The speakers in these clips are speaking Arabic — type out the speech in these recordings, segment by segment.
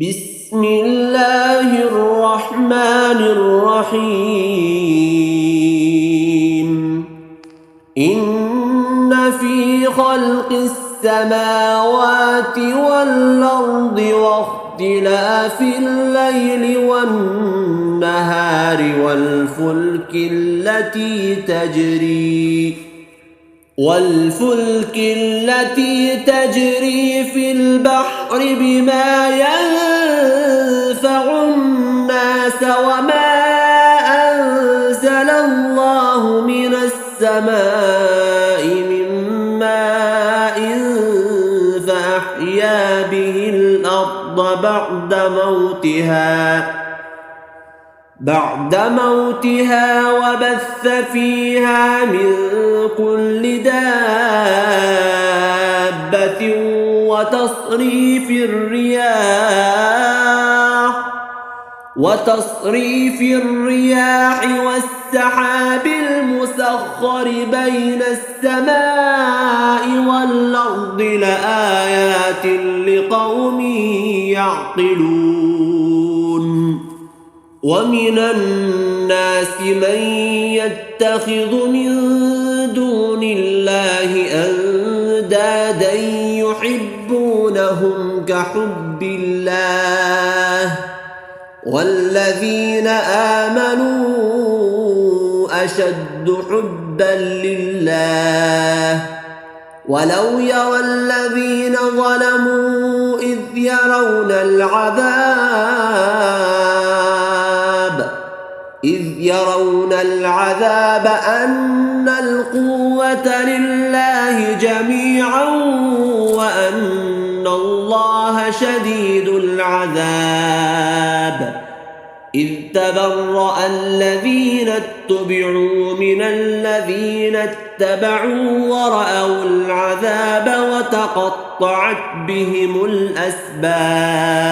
بسم الله الرحمن الرحيم إن في خلق السماوات والأرض واختلاف الليل والنهار والفلك التي تجري في البحر بما ينفع الناس وما أنزل الله من السماء من ماء فأحيا به الأرض بعد موتها وبث فيها من كل دابة وتصريف الرياح والسحاب المسخر بين السماء والأرض لآيات لقوم يعقلون ومن الناس من يتخذ من دون الله أندادا يحبونهم كحب الله والذين آمنوا أشد حبا لله ولو يرى الذين ظلموا إذ يرون العذاب أن القوة لله جميعا وأن الله شديد العذاب إذ تبرأ الذين اتبعوا من الذين اتبعوا ورأوا العذاب وتقطعت بهم الأسباب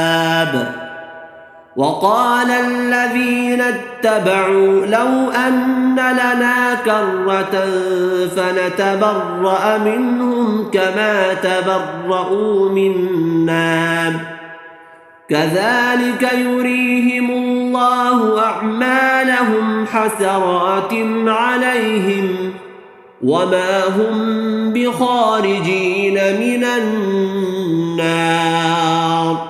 وقال الذين اتبعوا لو أن لنا كرة فنتبرأ منهم كما تبرؤوا منا كذلك يريهم الله أعمالهم حسرات عليهم وما هم بخارجين من النار